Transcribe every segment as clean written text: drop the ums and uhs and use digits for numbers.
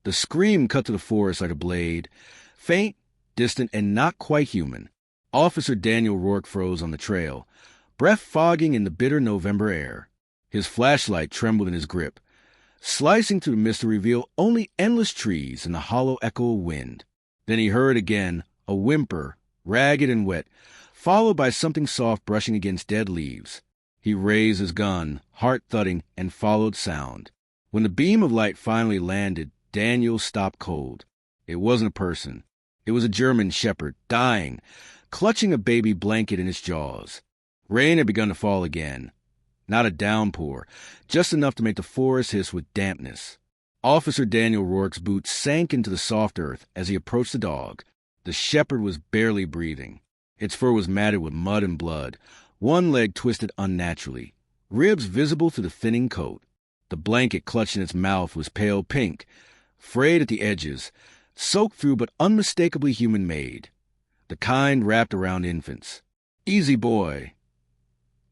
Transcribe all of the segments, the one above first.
The scream cut to the forest like a blade, faint, distant, and not quite human. Officer Daniel Rourke froze on the trail, breath fogging in the bitter November air. His flashlight trembled in his grip, slicing through the mist to reveal only endless trees and the hollow echo of wind. Then he heard again, a whimper, ragged and wet, followed by something soft brushing against dead leaves. He raised his gun, heart thudding, and followed sound. When the beam of light finally landed, Daniel stopped cold. It wasn't a person. It was a German shepherd, dying, clutching a baby blanket in its jaws. Rain had begun to fall again. Not a downpour, just enough to make the forest hiss with dampness. Officer Daniel Rourke's boots sank into the soft earth as he approached the dog. The shepherd was barely breathing. Its fur was matted with mud and blood, one leg twisted unnaturally, ribs visible through the thinning coat. The blanket clutched in its mouth was pale pink, frayed at the edges, soaked through but unmistakably human-made, the kind wrapped around infants. "Easy, boy."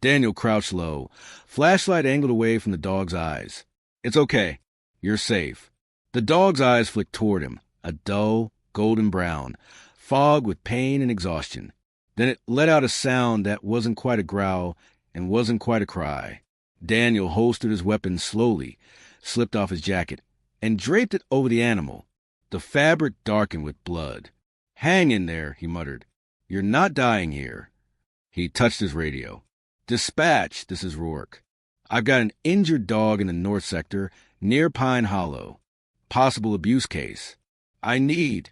Daniel crouched low, flashlight angled away from the dog's eyes. "It's okay. You're safe." The dog's eyes flicked toward him, a dull, golden brown, fogged with pain and exhaustion. Then it let out a sound that wasn't quite a growl and wasn't quite a cry. Daniel holstered his weapon slowly, slipped off his jacket, and draped it over the animal. The fabric darkened with blood. "Hang in there," he muttered. "You're not dying here." He touched his radio. "Dispatch, this is Rourke. I've got an injured dog in the north sector, near Pine Hollow. Possible abuse case. I need—"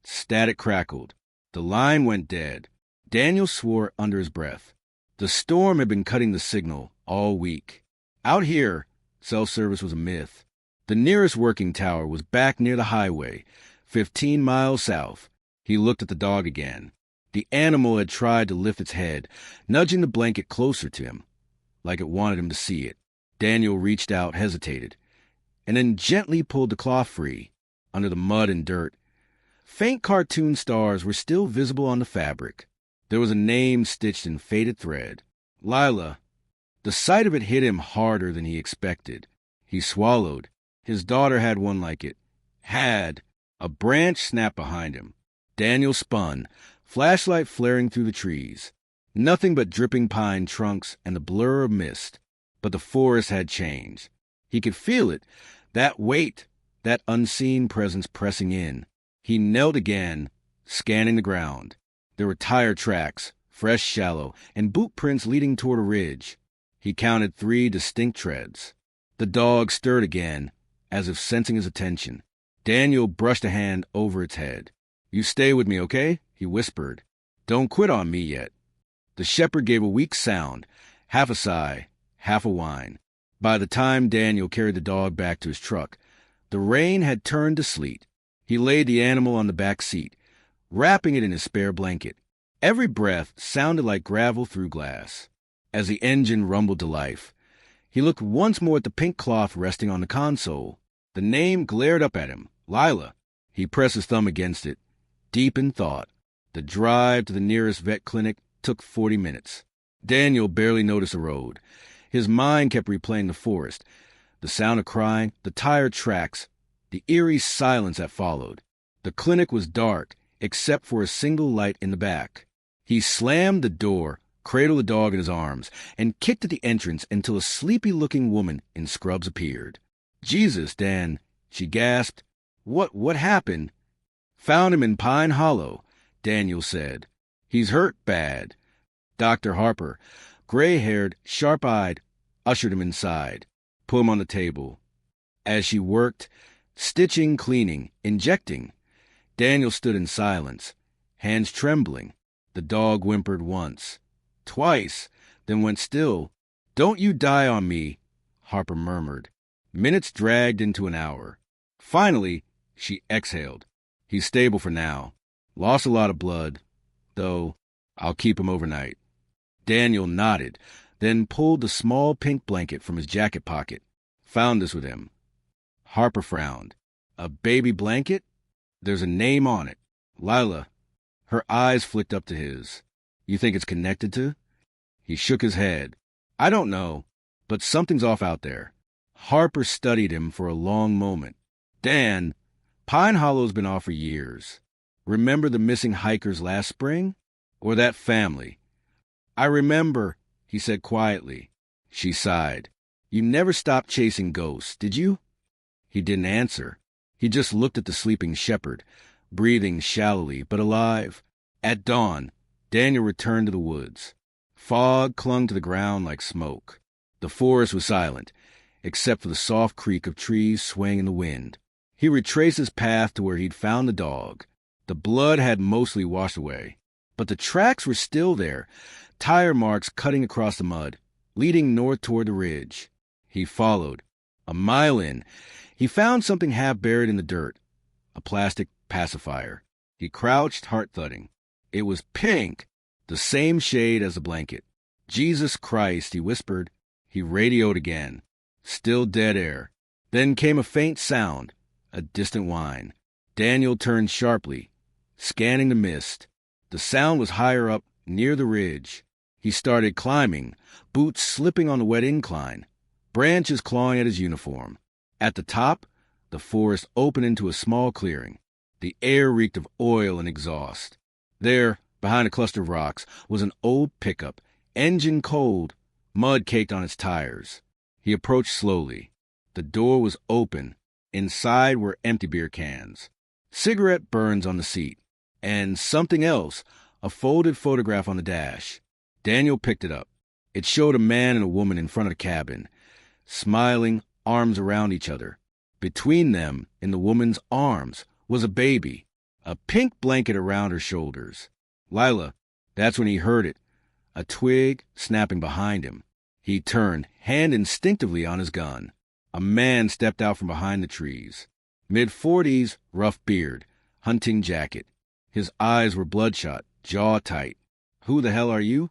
Static crackled. The line went dead. Daniel swore under his breath. The storm had been cutting the signal all week. Out here, cell service was a myth. The nearest working tower was back near the highway, 15 miles south. He looked at the dog again. The animal had tried to lift its head, nudging the blanket closer to him, like it wanted him to see it. Daniel reached out, hesitated, and then gently pulled the cloth free. Under the mud and dirt, faint cartoon stars were still visible on the fabric. There was a name stitched in faded thread. Lila. The sight of it hit him harder than he expected. He swallowed. His daughter had one like it. Had. A branch snapped behind him. Daniel spun, flashlight flaring through the trees. Nothing but dripping pine trunks and the blur of mist. But the forest had changed. He could feel it, that weight, that unseen presence pressing in. He knelt again, scanning the ground. There were tire tracks, fresh, shallow, and boot prints leading toward a ridge. He counted 3 distinct treads. The dog stirred again, as if sensing his attention. Daniel brushed a hand over its head. "You stay with me, okay?" he whispered. "Don't quit on me yet." The shepherd gave a weak sound, half a sigh, half a whine. By the time Daniel carried the dog back to his truck, the rain had turned to sleet. He laid the animal on the back seat, wrapping it in his spare blanket. Every breath sounded like gravel through glass. As the engine rumbled to life, he looked once more at the pink cloth resting on the console. The name glared up at him, Lila. He pressed his thumb against it, deep in thought. The drive to the nearest vet clinic took 40 minutes. Daniel barely noticed the road. His mind kept replaying the forest, the sound of crying, the tire tracks, the eerie silence that followed. The clinic was dark, except for a single light in the back. He slammed the door, cradled the dog in his arms, and kicked at the entrance until a sleepy-looking woman in scrubs appeared. "Jesus, Dan," she gasped. What happened?" "Found him in Pine Hollow," Daniel said. "He's hurt bad." Dr. Harper, gray-haired, sharp-eyed, ushered him inside, put him on the table. As she worked, stitching, cleaning, injecting, Daniel stood in silence, hands trembling. The dog whimpered once, twice, then went still. "Don't you die on me," Harper murmured. Minutes dragged into an hour. Finally, she exhaled. "He's stable for now. Lost a lot of blood, though. I'll keep him overnight." Daniel nodded, then pulled the small pink blanket from his jacket pocket. "Found this with him." Harper frowned. "A baby blanket? There's a name on it. Lila." Her eyes flicked up to his. "You think it's connected to?" He shook his head. "I don't know, but something's off out there." Harper studied him for a long moment. "Dan," Pine Hollow's been off for years. Remember the missing hikers last spring? Or that family? I remember, he said quietly. She sighed. You never stopped chasing ghosts, did you? He didn't answer. He just looked at the sleeping shepherd, breathing shallowly but alive. At dawn, Daniel returned to the woods. Fog clung to the ground like smoke. The forest was silent, except for the soft creak of trees swaying in the wind. He retraced his path to where he'd found the dog. The blood had mostly washed away, but the tracks were still there, tire marks cutting across the mud, leading north toward the ridge. He followed. A mile in, he found something half buried in the dirt, a plastic pacifier. He crouched, heart thudding. It was pink, the same shade as the blanket. Jesus Christ, he whispered. He radioed again. Still dead air. Then came a faint sound, a distant whine. Daniel turned sharply, scanning the mist. The sound was higher up, near the ridge. He started climbing, boots slipping on the wet incline, branches clawing at his uniform. At the top, the forest opened into a small clearing. The air reeked of oil and exhaust. There, behind a cluster of rocks, was an old pickup, engine cold, mud caked on its tires. He approached slowly. The door was open. Inside were empty beer cans, cigarette burns on the seat, and something else, a folded photograph on the dash. Daniel picked it up. It showed a man and a woman in front of the cabin, smiling, arms around each other. Between them, in the woman's arms, was a baby, a pink blanket around her shoulders. Lila, that's when he heard it, a twig snapping behind him. He turned, hand instinctively on his gun. A man stepped out from behind the trees. Mid-40s, rough beard, hunting jacket. His eyes were bloodshot, jaw tight. Who the hell are you?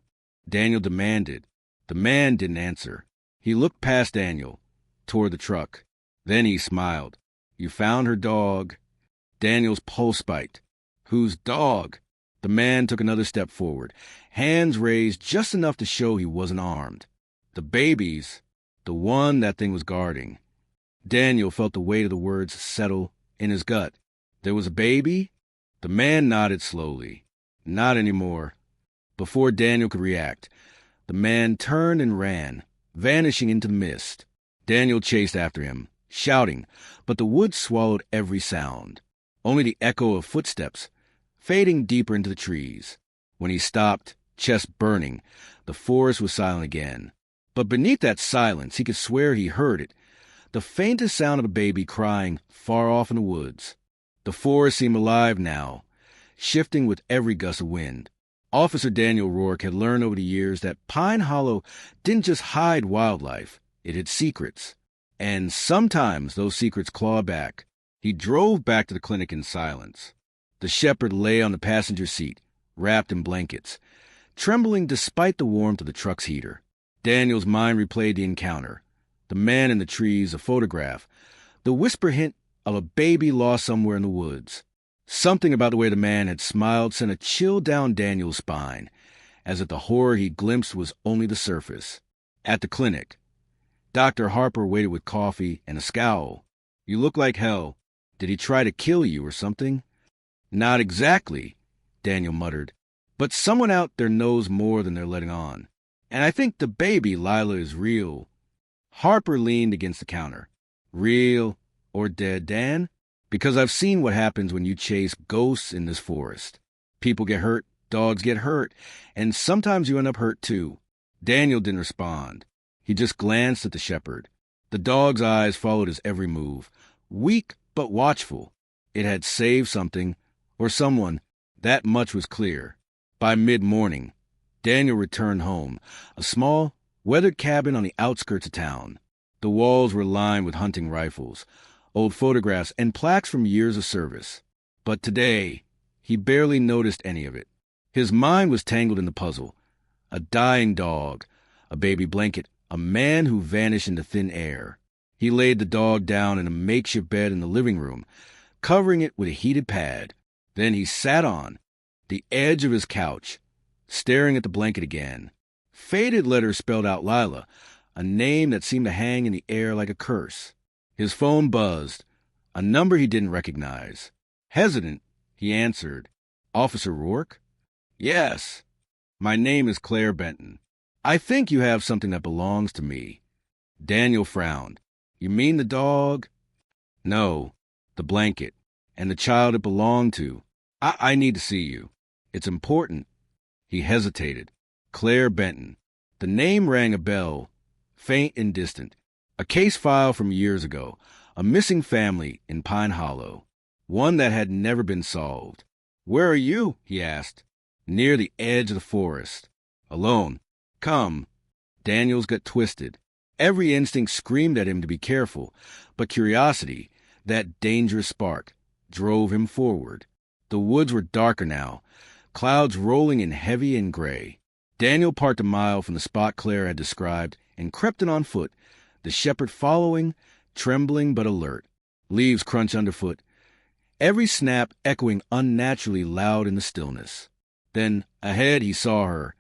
Daniel demanded. The man didn't answer. He looked past Daniel, toward the truck. Then he smiled. You found her dog. Daniel's pulse spiked. Whose dog? The man took another step forward, hands raised just enough to show he wasn't armed. The baby's, the one that thing was guarding. Daniel felt the weight of the words settle in his gut. There was a baby? The man nodded slowly. Not anymore. Before Daniel could react, the man turned and ran, vanishing into the mist. Daniel chased after him, shouting, but the woods swallowed every sound. Only the echo of footsteps, fading deeper into the trees. When he stopped, chest burning, the forest was silent again. But beneath that silence, he could swear he heard it, the faintest sound of a baby crying far off in the woods. The forest seemed alive now, shifting with every gust of wind. Officer Daniel Rourke had learned over the years that Pine Hollow didn't just hide wildlife, it had secrets. And sometimes those secrets clawed back. He drove back to the clinic in silence. The shepherd lay on the passenger seat, wrapped in blankets, trembling despite the warmth of the truck's heater. Daniel's mind replayed the encounter. The man in the trees, a photograph, the whisper hint of a baby lost somewhere in the woods. Something about the way the man had smiled sent a chill down Daniel's spine, as if the horror he glimpsed was only the surface. At the clinic, Dr. Harper waited with coffee and a scowl. You look like hell. Did he try to kill you or something? Not exactly, Daniel muttered, but someone out there knows more than they're letting on. And I think the baby, Lila, is real. Harper leaned against the counter. Real or dead, Dan? Because I've seen what happens when you chase ghosts in this forest. People get hurt, dogs get hurt, and sometimes you end up hurt too. Daniel didn't respond. He just glanced at the shepherd. The dog's eyes followed his every move, weak but watchful. It had saved something, or someone. That much was clear. By mid-morning, Daniel returned home, a small, weathered cabin on the outskirts of town. The walls were lined with hunting rifles, old photographs, and plaques from years of service. But today, he barely noticed any of it. His mind was tangled in the puzzle. A dying dog, a baby blanket, a man who vanished into thin air. He laid the dog down in a makeshift bed in the living room, covering it with a heated pad. Then he sat on the edge of his couch, staring at the blanket again. Faded letters spelled out Lila, a name that seemed to hang in the air like a curse. His phone buzzed. A number he didn't recognize. Hesitant, he answered, "Officer Rourke?" "Yes. My name is Claire Benton. I think you have something that belongs to me." Daniel frowned. "You mean the dog?" "No, the blanket, and the child it belonged to. I need to see you. It's important." He hesitated. Claire Benton. The name rang a bell, faint and distant. A case file from years ago. A missing family in Pine Hollow. One that had never been solved. "Where are you?" he asked. "Near the edge of the forest. Alone. Come." Daniel's gut twisted. Every instinct screamed at him to be careful, but curiosity, that dangerous spark, drove him forward. The woods were darker now, clouds rolling in heavy and gray. Daniel parked a mile from the spot Claire had described and crept in on foot, the shepherd following, trembling but alert. Leaves crunch underfoot, every snap echoing unnaturally loud in the stillness. Then, ahead, he saw her.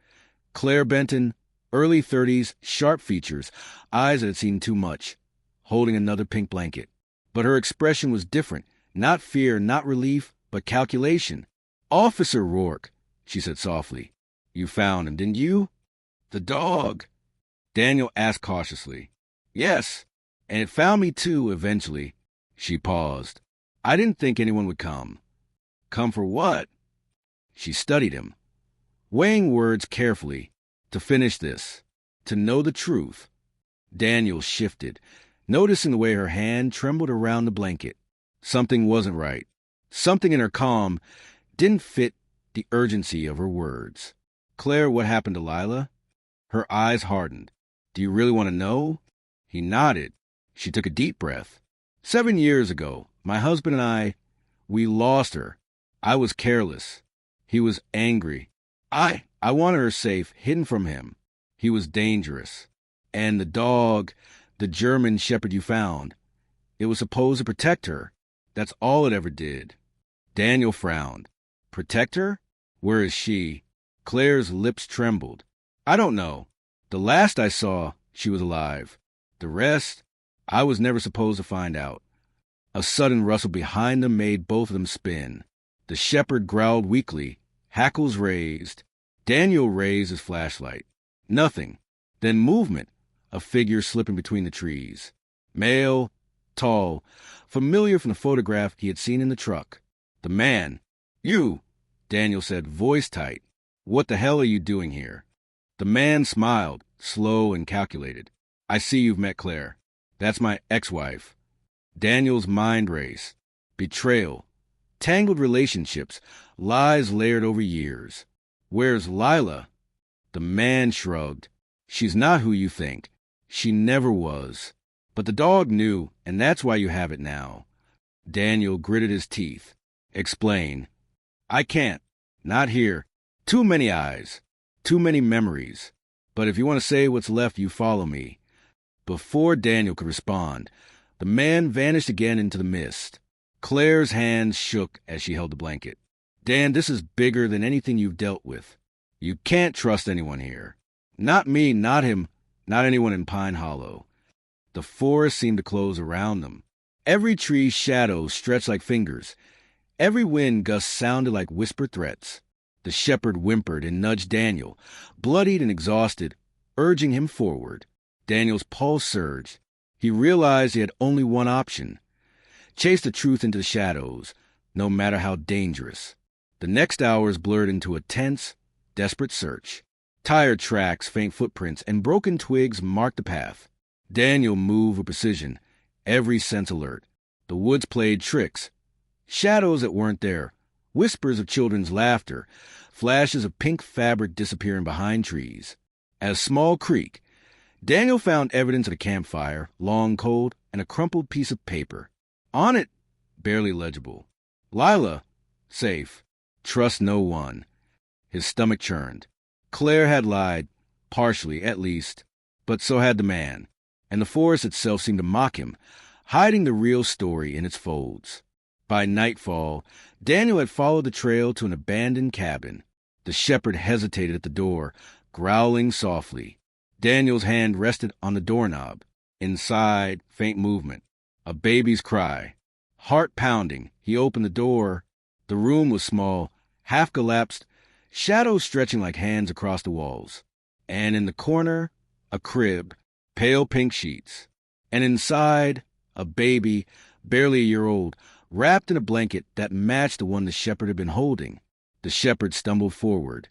Claire Benton, early 30s, sharp features, eyes that had seen too much, holding another pink blanket. But her expression was different. Not fear, not relief, but calculation. "Officer Rourke," she said softly. "You found him, didn't you?" "The dog," Daniel asked cautiously. "Yes, and it found me too, eventually." She paused. "I didn't think anyone would come." "Come for what?" She studied him, weighing words carefully. "To finish this. To know the truth." Daniel shifted, noticing the way her hand trembled around the blanket. Something wasn't right. Something in her calm didn't fit the urgency of her words. "Claire, what happened to Lila?" Her eyes hardened. "Do you really want to know?" He nodded. She took a deep breath. 7 years ago, my husband and we lost her. I was careless. He was angry. I wanted her safe, hidden from him. He was dangerous. And the dog, the German shepherd you found, it was supposed to protect her. That's all it ever did." Daniel frowned. "Protect her? Where is she?" Claire's lips trembled. "I don't know. The last I saw, she was alive. The rest, I was never supposed to find out." A sudden rustle behind them made both of them spin. The shepherd growled weakly, hackles raised. Daniel raised his flashlight. Nothing. Then movement, a figure slipping between the trees. Male, tall, familiar from the photograph he had seen in the truck. The man. "You," Daniel said, voice tight. "What the hell are you doing here?" The man smiled, slow and calculated. "I see you've met Claire. That's my ex-wife." Daniel's mind raced. Betrayal. Tangled relationships. Lies layered over years. "Where's Lila?" The man shrugged. "She's not who you think. She never was. But the dog knew, and that's why you have it now." Daniel gritted his teeth. "Explain." "I can't. Not here. Too many eyes. Too many memories. But if you want to say what's left, you follow me." Before Daniel could respond, the man vanished again into the mist. Claire's hands shook as she held the blanket. "Dan, this is bigger than anything you've dealt with. You can't trust anyone here. Not me, not him, not anyone in Pine Hollow." The forest seemed to close around them. Every tree's shadows stretched like fingers. Every wind gust sounded like whispered threats. The shepherd whimpered and nudged Daniel, bloodied and exhausted, urging him forward. Daniel's pulse surged. He realized he had only one option. Chase the truth into the shadows, no matter how dangerous. The next hours blurred into a tense, desperate search. Tire tracks, faint footprints, and broken twigs marked the path. Daniel moved with precision, every sense alert. The woods played tricks. Shadows that weren't there, whispers of children's laughter, flashes of pink fabric disappearing behind trees. At a small creek, Daniel found evidence of a campfire, long cold, and a crumpled piece of paper. On it, barely legible. "Lila, safe. Trust no one." His stomach churned. Claire had lied, partially at least, but so had the man, and the forest itself seemed to mock him, hiding the real story in its folds. By nightfall, Daniel had followed the trail to an abandoned cabin. The shepherd hesitated at the door, growling softly. Daniel's hand rested on the doorknob. Inside, faint movement. A baby's cry. Heart pounding, he opened the door. The room was small, half collapsed, shadows stretching like hands across the walls. And in the corner, a crib, pale pink sheets. And inside, a baby, barely a year old, wrapped in a blanket that matched the one the shepherd had been holding. The shepherd stumbled forward,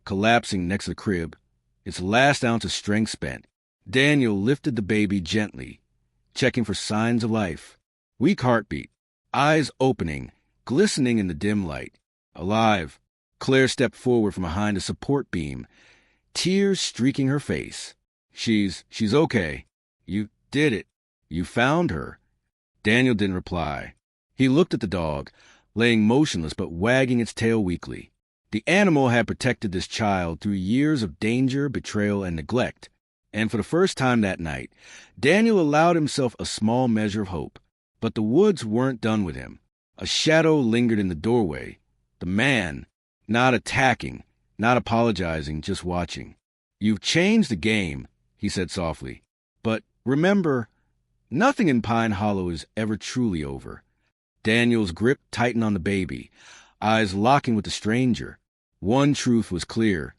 collapsing next to the crib, its last ounce of strength spent. Daniel lifted the baby gently, checking for signs of life. Weak heartbeat, eyes opening, glistening in the dim light. Alive. Claire stepped forward from behind a support beam, tears streaking her face. She's okay. You did it. You found her. Daniel didn't reply. He looked at the dog, laying motionless but wagging its tail weakly. The animal had protected this child through years of danger, betrayal, and neglect. And for the first time that night, Daniel allowed himself a small measure of hope. But the woods weren't done with him. A shadow lingered in the doorway. The man, not attacking, not apologizing, just watching. You've changed the game, he said softly. But remember, nothing in Pine Hollow is ever truly over. Daniel's grip tightened on the baby, eyes locking with the stranger. One truth was clear.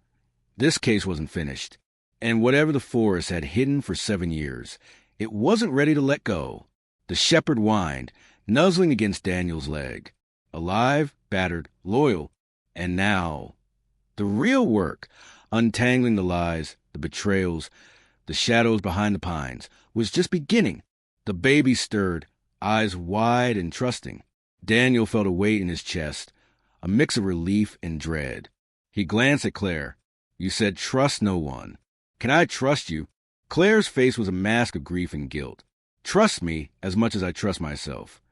This case wasn't finished. And whatever the forest had hidden for 7 years, it wasn't ready to let go. The shepherd whined, nuzzling against Daniel's leg. Alive, battered, loyal. And now, the real work, untangling the lies, the betrayals, the shadows behind the pines, was just beginning. The baby stirred, eyes wide and trusting. Daniel felt a weight in his chest, a mix of relief and dread. He glanced at Claire. You said trust no one. Can I trust you? Claire's face was a mask of grief and guilt. Trust me as much as I trust myself.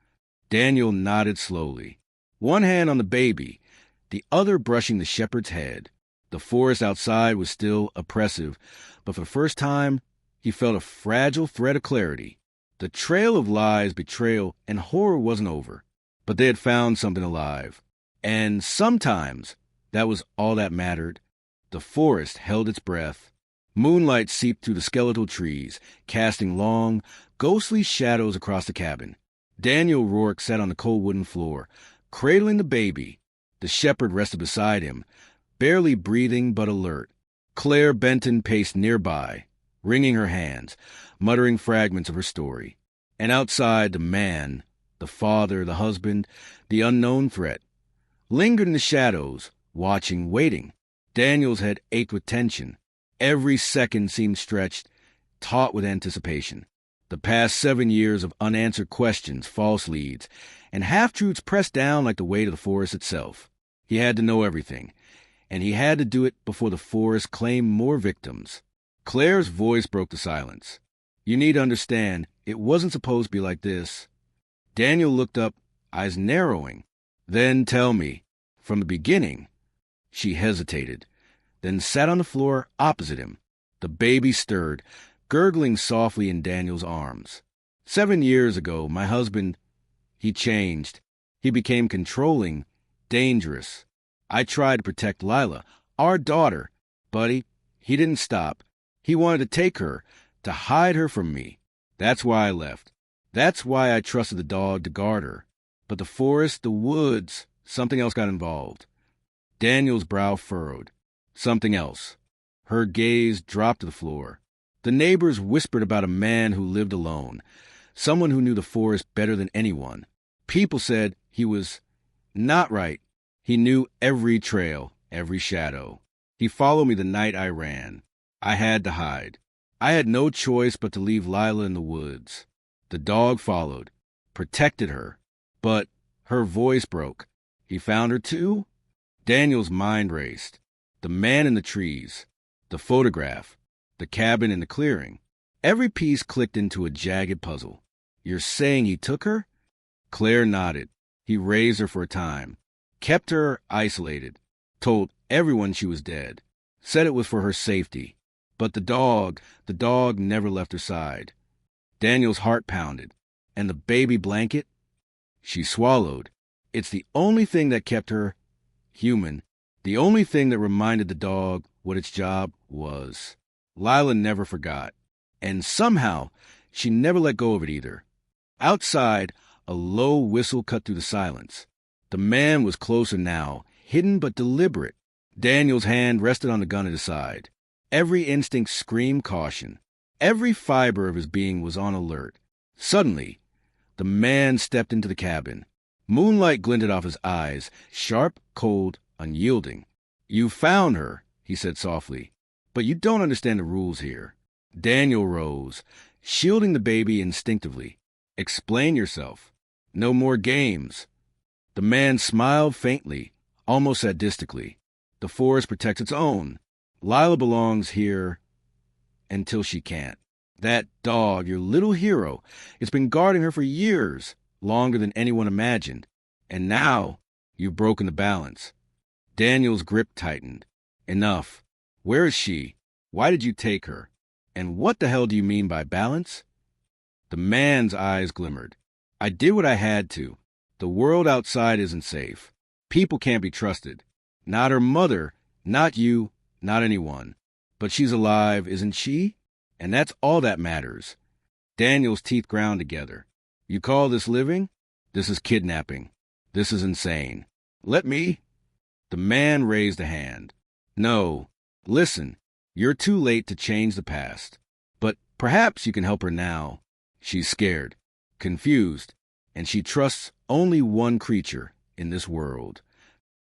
Daniel nodded slowly, one hand on the baby, the other brushing the shepherd's head. The forest outside was still oppressive, but for the first time, he felt a fragile thread of clarity. The trail of lies, betrayal, and horror wasn't over, but they had found something alive. And sometimes that was all that mattered. The forest held its breath. Moonlight seeped through the skeletal trees, casting long, ghostly shadows across the cabin. Daniel Rourke sat on the cold wooden floor, cradling the baby. The shepherd rested beside him, barely breathing but alert. Claire Benton paced nearby, wringing her hands, muttering fragments of her story. And outside, the man, the father, the husband, the unknown threat, lingered in the shadows, watching, waiting. Daniel's head ached with tension. Every second seemed stretched, taut with anticipation. The past 7 years of unanswered questions, false leads, and half-truths pressed down like the weight of the forest itself. He had to know everything, and he had to do it before the forest claimed more victims. Claire's voice broke the silence. You need to understand, it wasn't supposed to be like this. Daniel looked up, eyes narrowing. Then tell me, from the beginning. She hesitated, then sat on the floor opposite him. The baby stirred, gurgling softly in Daniel's arms. 7 years ago, my husband, he changed. He became controlling, dangerous. I tried to protect Lila, our daughter, but he didn't stop. He wanted to take her, to hide her from me. That's why I left. That's why I trusted the dog to guard her. But the forest, the woods, something else got involved. Daniel's brow furrowed. Something else. Her gaze dropped to the floor. The neighbors whispered about a man who lived alone, someone who knew the forest better than anyone. People said he was not right. He knew every trail, every shadow. He followed me the night I ran. I had to hide. I had no choice but to leave Lila in the woods. The dog followed, protected her. But her voice broke. He found her too? Daniel's mind raced. The man in the trees, the photograph, the cabin in the clearing. Every piece clicked into a jagged puzzle. You're saying he took her? Claire nodded. He raised her for a time, kept her isolated, told everyone she was dead, said it was for her safety. But the dog never left her side. Daniel's heart pounded. And the baby blanket? She swallowed. It's the only thing that kept her human. The only thing that reminded the dog what its job was. Lila never forgot. And somehow, she never let go of it either. Outside, A low whistle cut through the silence. The man was closer now, hidden but deliberate. Daniel's hand rested on the gun at his side. Every instinct screamed caution. Every fiber of his being was on alert. Suddenly, the man stepped into the cabin. Moonlight glinted off his eyes, sharp, cold, unyielding. "You found her," he said softly, "but you don't understand the rules here." Daniel rose, shielding the baby instinctively. "Explain yourself." "No more games." The man smiled faintly, almost sadistically. "The forest protects its own. Lila belongs here until she can't. That dog, your little hero, it's been guarding her for years, longer than anyone imagined. And now you've broken the balance." Daniel's grip tightened. "Enough. Where is she? Why did you take her? And what the hell do you mean by balance?" The man's eyes glimmered. "I did what I had to. The world outside isn't safe. People can't be trusted. Not her mother, not you, not anyone. But she's alive, isn't she? And that's all that matters." Daniel's teeth ground together. "You call this living? This is kidnapping. This is insane. Let me—" The man raised a hand. "No. Listen, you're too late to change the past. But perhaps you can help her now. She's scared, confused, and she trusts only one creature in this world."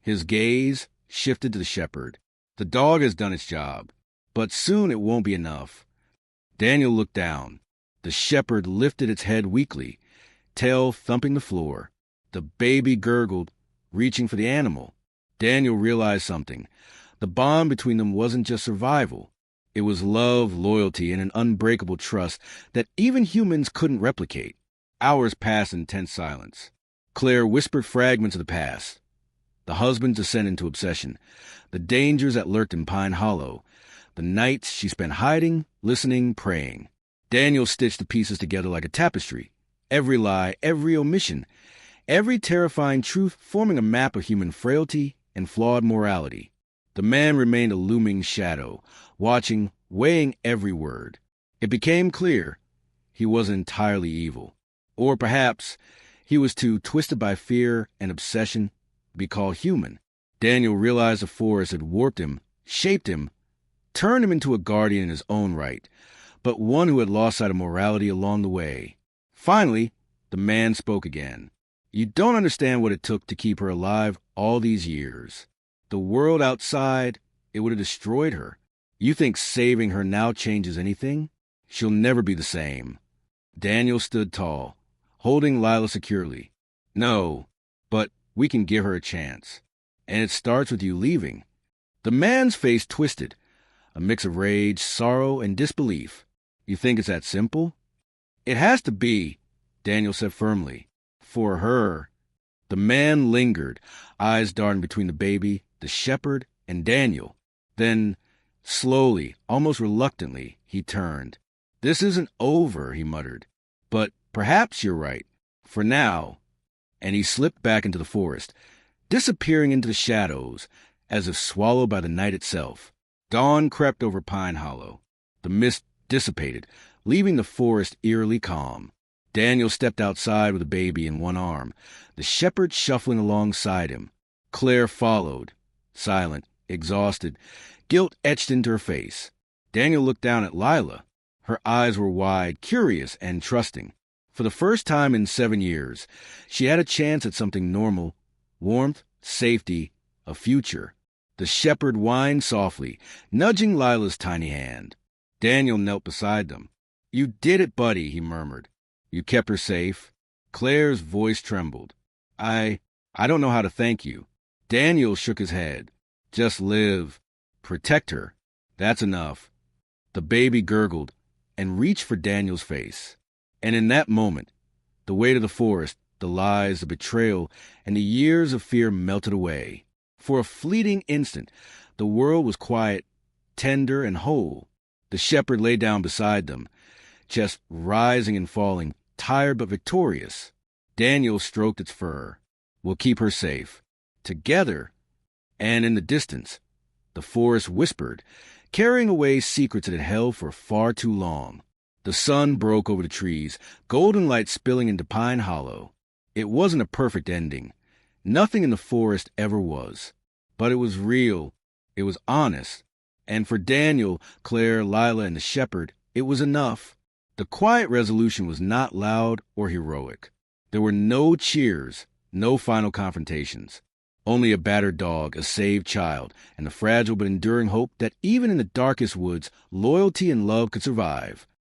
His gaze shifted to the shepherd. "The dog has done its job, but soon it won't be enough." Daniel looked down. The shepherd lifted its head weakly, tail thumping the floor. The baby gurgled, reaching for the animal. Daniel realized something. The bond between them wasn't just survival. It was love, loyalty, and an unbreakable trust that even humans couldn't replicate. Hours passed in tense silence. Claire whispered fragments of the past. The husband's descent into obsession. The dangers that lurked in Pine Hollow. The nights she spent hiding, listening, praying. Daniel stitched the pieces together like a tapestry. Every lie, every omission, every terrifying truth forming a map of human frailty and flawed morality. The man remained a looming shadow, watching, weighing every word. It became clear he wasn't entirely evil. Or perhaps he was too twisted by fear and obsession to be called human. Daniel realized the forest had warped him, shaped him, turned him into a guardian in his own right, but one who had lost sight of morality along the way. Finally, the man spoke again. "You don't understand what it took to keep her alive all these years. The world outside, it would have destroyed her. You think saving her now changes anything? She'll never be the same." Daniel stood tall, holding Lila securely. "No, but we can give her a chance. And it starts with you leaving." The man's face twisted, a mix of rage, sorrow, and disbelief. "You think it's that simple?" "It has to be," Daniel said firmly. "For her." The man lingered, eyes darting between the baby, the shepherd, and Daniel. Then, slowly, almost reluctantly, he turned. "This isn't over," he muttered. "But perhaps you're right. For now." And he slipped back into the forest, disappearing into the shadows, as if swallowed by the night itself. Dawn crept over Pine Hollow. The mist dissipated, leaving the forest eerily calm. Daniel stepped outside with a baby in one arm, the shepherd shuffling alongside him. Claire followed, silent, exhausted, guilt etched into her face. Daniel looked down at Lila. Her eyes were wide, curious, and trusting. For the first time in 7 years, she had a chance at something normal: warmth, safety, a future. The shepherd whined softly, nudging Lila's tiny hand. Daniel knelt beside them. "You did it, buddy," he murmured. "You kept her safe." Claire's voice trembled. I don't know how to thank you." Daniel shook his head. "Just live. Protect her. That's enough." The baby gurgled and reached for Daniel's face. And in that moment, the weight of the forest, the lies, the betrayal, and the years of fear melted away. For a fleeting instant, the world was quiet, tender, and whole. The shepherd lay down beside them, chest rising and falling, tired but victorious. Daniel stroked its fur. "We'll keep her safe. Together." And in the distance, the forest whispered, carrying away secrets it had held for far too long. The sun broke over the trees, golden light spilling into Pine Hollow. It wasn't a perfect ending. Nothing in the forest ever was. But it was real. It was honest. And for Daniel, Claire, Lila, and the shepherd, it was enough. The quiet resolution was not loud or heroic. There were no cheers, no final confrontations. Only a battered dog, a saved child, and the fragile but enduring hope that even in the darkest woods, loyalty and love could survive.